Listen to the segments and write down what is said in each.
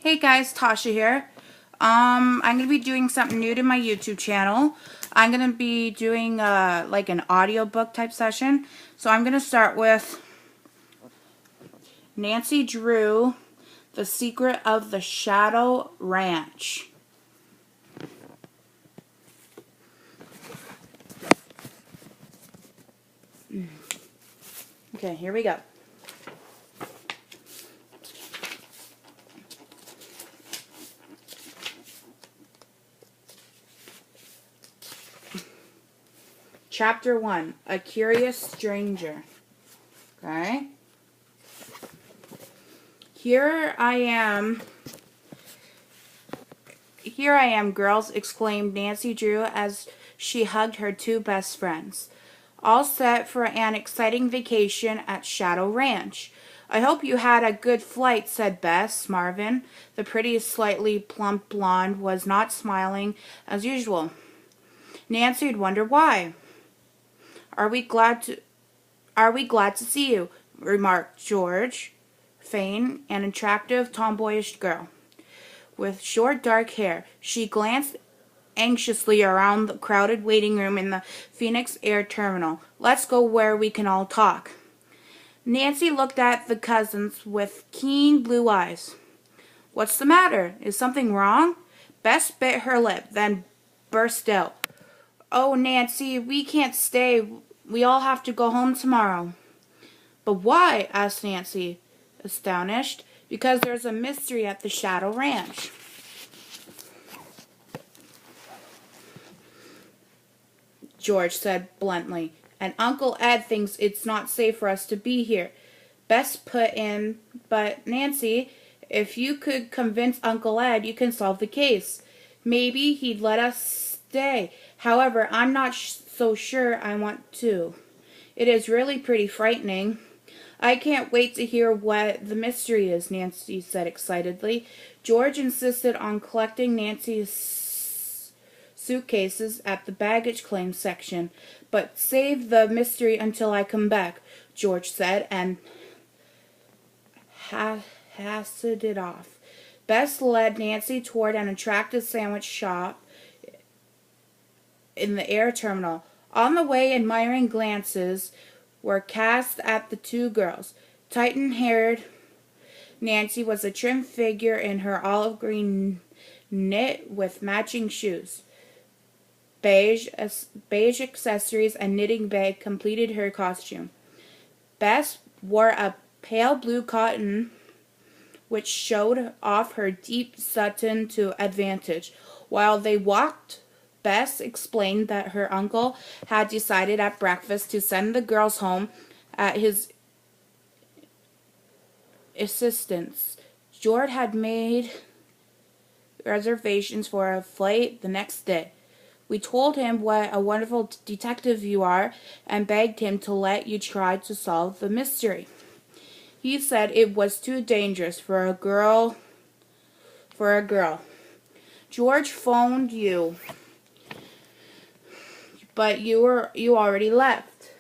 Hey guys, Tasha here. I'm going to be doing something new to my YouTube channel. I'm going to be doing like an audiobook type session. So I'm going to start with Nancy Drew, The Secret of the Shadow Ranch. Okay, here we go. Chapter 1, A Curious Stranger. Okay. Here I am, girls, exclaimed Nancy Drew as she hugged her two best friends. All set for an exciting vacation at Shadow Ranch. I hope you had a good flight, said Bess. Marvin, the pretty, slightly plump blonde, was not smiling as usual. Nancy'd wonder why. Are we glad to see you, remarked George Fane, an attractive, tomboyish girl with short dark hair. She glanced anxiously around the crowded waiting room in the Phoenix Air Terminal. Let's go where we can all talk. Nancy looked at the cousins with keen blue eyes. What's the matter? Is something wrong? Bess bit her lip, then burst out. Oh, Nancy, we can't stay. We all have to go home tomorrow. But why? Asked Nancy, astonished. Because there's a mystery at the Shadow Ranch. George said bluntly, and Uncle Ed thinks it's not safe for us to be here. Bess put in, but Nancy, if you could convince Uncle Ed, you can solve the case. Maybe he'd let us stay. However, I'm not so sure I want to. It is really pretty frightening. I can't wait to hear what the mystery is, Nancy said excitedly. George insisted on collecting Nancy's suitcases at the baggage claim section. But save the mystery until I come back, George said, and hastened it off. Bess led Nancy toward an attractive sandwich shop in the air terminal. On the way, admiring glances were cast at the two girls. Tighten-haired Nancy was a trim figure in her olive green knit with matching shoes. Beige accessories and knitting bag completed her costume. Bess wore a pale blue cotton, which showed off her deep satin to advantage. While they walked, Bess explained that her uncle had decided at breakfast to send the girls home at his insistence. George had made reservations for a flight the next day. We told him what a wonderful detective you are and begged him to let you try to solve the mystery. He said it was too dangerous for a girl. George phoned you, but you already left.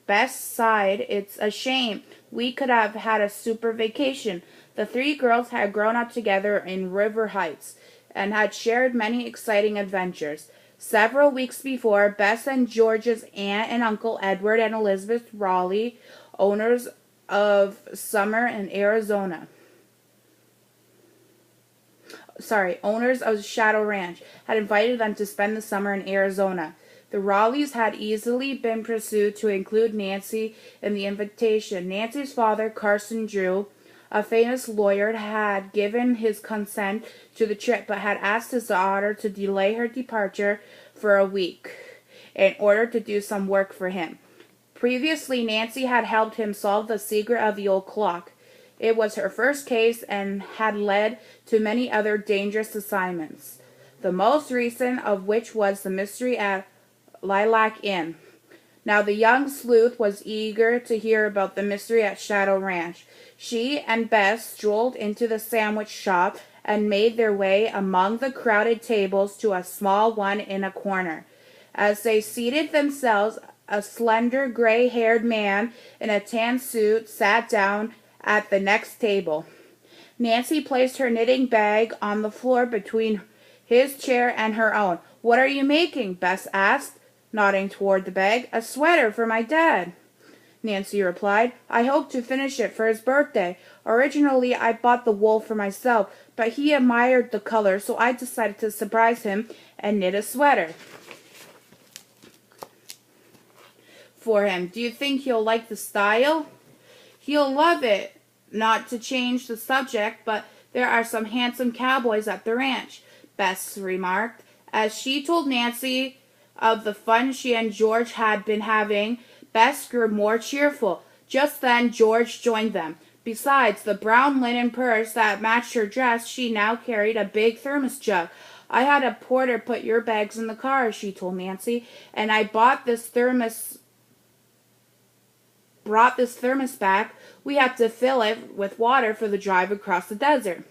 Bess sighed. It's a shame. We could have had a super vacation. The three girls had grown up together in River Heights and had shared many exciting adventures. Several weeks before, Bess and George's aunt and uncle Edward and Elizabeth Raleigh, owners of Shadow Ranch, had invited them to spend the summer in Arizona. The Raleighs had easily been pursued to include Nancy in the invitation. Nancy's father, Carson Drew, a famous lawyer, had given his consent to the trip, but had asked his daughter to delay her departure for a week in order to do some work for him. Previously, Nancy had helped him solve the secret of the old clock. It was her first case and had led to many other dangerous assignments, the most recent of which was the mystery at Lilac Inn. Now the young sleuth was eager to hear about the mystery at Shadow Ranch. She and Bess strolled into the sandwich shop and made their way among the crowded tables to a small one in a corner. As they seated themselves, a slender, gray-haired man in a tan suit sat down at the next table. Nancy placed her knitting bag on the floor between his chair and her own. "What are you making?" Bess asked, nodding toward the bag. "A sweater for my dad," Nancy replied. "I hope to finish it for his birthday. Originally, I bought the wool for myself, but he admired the color, so I decided to surprise him and knit a sweater for him. Do you think he'll like the style?" "He'll love it." Not to change the subject, but there are some handsome cowboys at the ranch, Bess remarked, as she told Nancy of the fun she and George had been having. Bess grew more cheerful. Just then George joined them. Besides the brown linen purse that matched her dress, she now carried a big thermos jug. "I had a porter put your bags in the car," she told Nancy, "and I brought this thermos back. We have to fill it with water for the drive across the desert."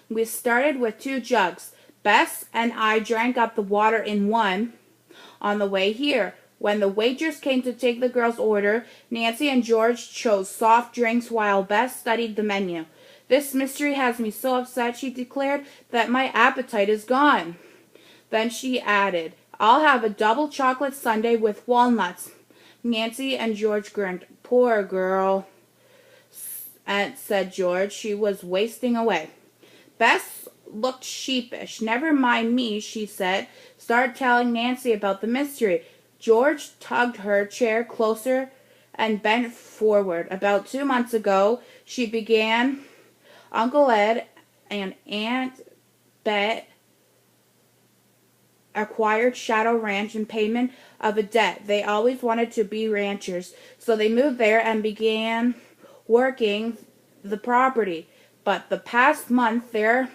We started with 2 jugs. Bess and I drank up the water in one on the way here. When the waitress came to take the girls' order, Nancy and George chose soft drinks while Bess studied the menu. "This mystery has me so upset," she declared, "that my appetite is gone." Then she added, "I'll have a double chocolate sundae with walnuts." Nancy and George grinned. "Poor girl," said George. "She was wasting away." Bess looked sheepish. "Never mind me," she said. "Start telling Nancy about the mystery." George tugged her chair closer and bent forward. "About 2 months ago," she began, "Uncle Ed and Aunt Bet acquired Shadow Ranch in payment of a debt. They always wanted to be ranchers, so they moved there and began working the property. But the past month there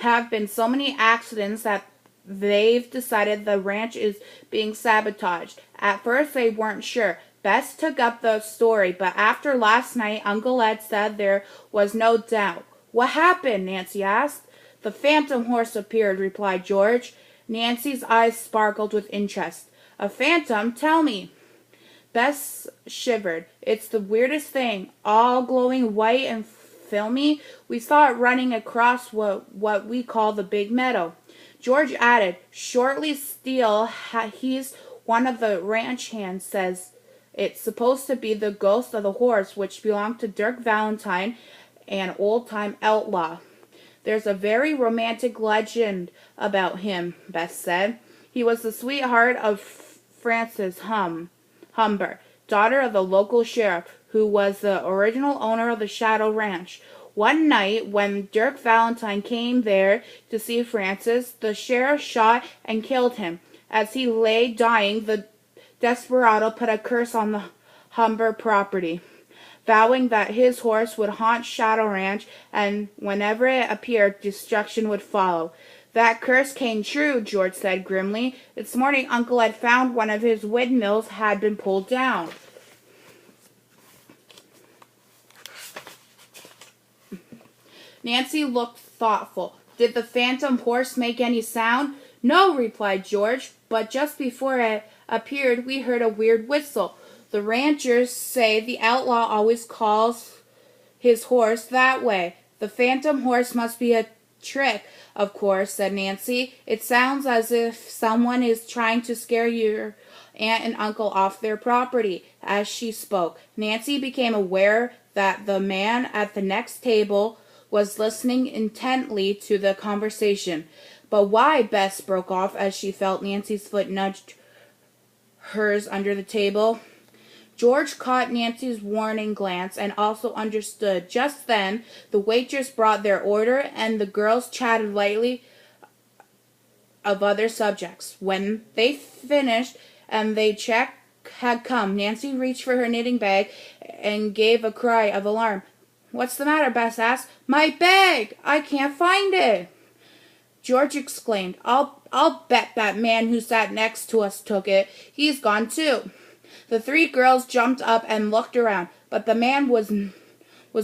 have been so many accidents that they've decided the ranch is being sabotaged. At first they weren't sure." Bess took up the story, but after last night, Uncle Ed said there was no doubt. "What happened?" Nancy asked. "The phantom horse appeared," replied George. Nancy's eyes sparkled with interest. "A phantom? Tell me." Bess shivered. "It's the weirdest thing, all glowing white and filmy. We saw it running across what we call the big meadow." George added, "Shortly Steele, he's one of the ranch hands, says it's supposed to be the ghost of the horse which belonged to Dirk Valentine, an old-time outlaw." "There's a very romantic legend about him," Bess said. "He was the sweetheart of Frances Humber, daughter of the local sheriff, who was the original owner of the Shadow Ranch. One night, when Dirk Valentine came there to see Frances, the sheriff shot and killed him. As he lay dying, the desperado put a curse on the Humber property, vowing that his horse would haunt Shadow Ranch, and whenever it appeared, destruction would follow. That curse came true," George said grimly. "This morning Uncle Ed found one of his windmills had been pulled down." Nancy looked thoughtful. "Did the phantom horse make any sound?" "No," replied George, "but just before it appeared we heard a weird whistle. The ranchers say the outlaw always calls his horse that way. The phantom horse must be a trick, of course," said Nancy. "It sounds as if someone is trying to scare your aunt and uncle off their property." As she spoke, Nancy became aware that the man at the next table was listening intently to the conversation. "But why?" Bess broke off as she felt Nancy's foot nudge hers under the table. George caught Nancy's warning glance and also understood. Just then, the waitress brought their order, and the girls chatted lightly of other subjects. When they finished and their check had come, Nancy reached for her knitting bag and gave a cry of alarm. "What's the matter?" Bess asked. "My bag! I can't find it!" George exclaimed. I'll bet that man who sat next to us took it. He's gone too." The 3 girls jumped up and looked around, but the man was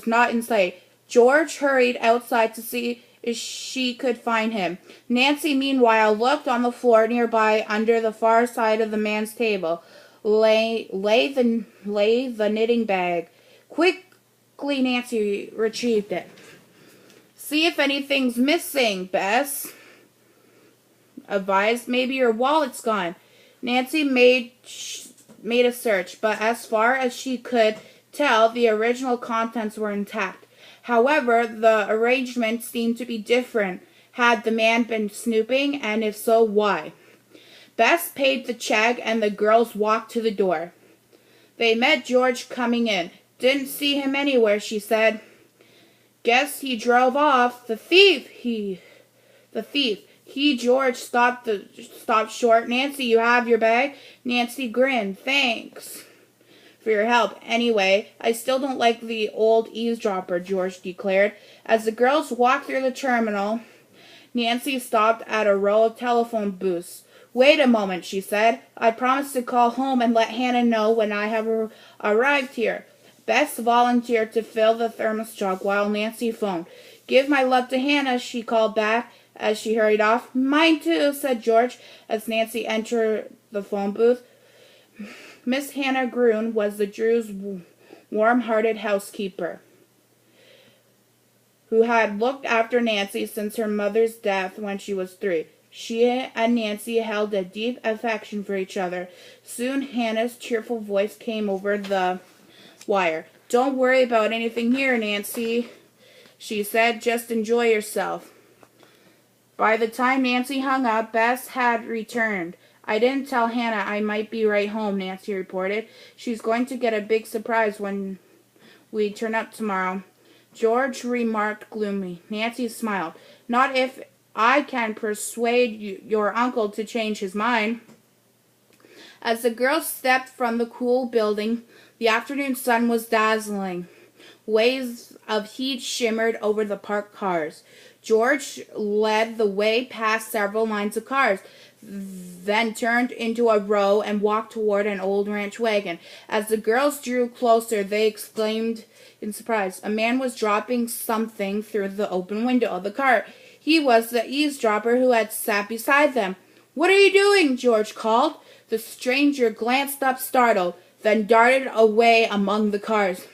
not in sight. George hurried outside to see if she could find him. Nancy, meanwhile, looked on the floor nearby under the far side of the man's table. Lay the knitting bag. "Quick!" Quickly, Nancy retrieved it. See if anything's missing, Bess advised. Maybe your wallet's gone. Nancy made a search, but as far as she could tell, the original contents were intact. However, the arrangement seemed to be different. Had the man been snooping, and if so, why? Bess paid the check, and the girls walked to the door. They met George coming in. Didn't see him anywhere, she said. Guess he drove off. The thief. George stopped short. Nancy, you have your bag? Nancy grinned. Thanks for your help. Anyway, I still don't like the old eavesdropper, George declared. As the girls walked through the terminal, Nancy stopped at a row of telephone booths. Wait a moment, she said. I promised to call home and let Hannah know when I have arrived here. Bess volunteered to fill the thermos jug while Nancy phoned. Give my love to Hannah, she called back as she hurried off. Mine too, said George as Nancy entered the phone booth. Miss Hannah Gruen was the Drews' warm-hearted housekeeper who had looked after Nancy since her mother's death when she was 3. She and Nancy held a deep affection for each other. Soon Hannah's cheerful voice came over the wire. Don't worry about anything here, Nancy, she said. Just enjoy yourself. By the time Nancy hung up, Bess had returned. I didn't tell Hannah I might be right home, Nancy reported. She's going to get a big surprise when we turn up tomorrow. George remarked gloomily. Nancy smiled. Not if I can persuade your uncle to change his mind. As the girls stepped from the cool building, the afternoon sun was dazzling. Waves of heat shimmered over the parked cars. George led the way past several lines of cars, then turned into a row and walked toward an old ranch wagon. As the girls drew closer, they exclaimed in surprise. A man was dropping something through the open window of the car. He was the eavesdropper who had sat beside them. What are you doing? George called. The stranger glanced up startled, then darted away among the cars.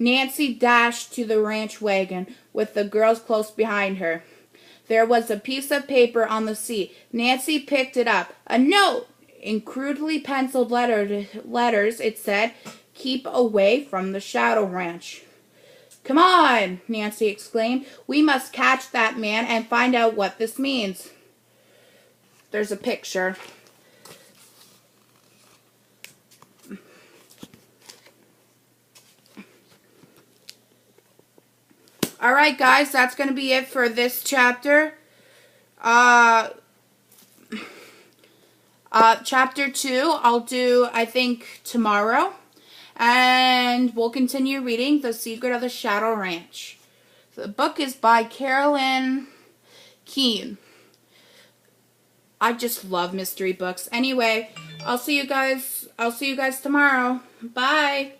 Nancy dashed to the ranch wagon, with the girls close behind her. There was a piece of paper on the seat. Nancy picked it up. A note! In crudely penciled letters, it said, Keep away from the Shadow Ranch. Come on, Nancy exclaimed. We must catch that man and find out what this means. There's a picture. Alright, guys, that's going to be it for this chapter. Chapter 2, I'll do, I think, tomorrow. And we'll continue reading The Secret of the Shadow Ranch. The book is by Carolyn Keene. I just love mystery books. Anyway, I'll see you guys tomorrow. Bye.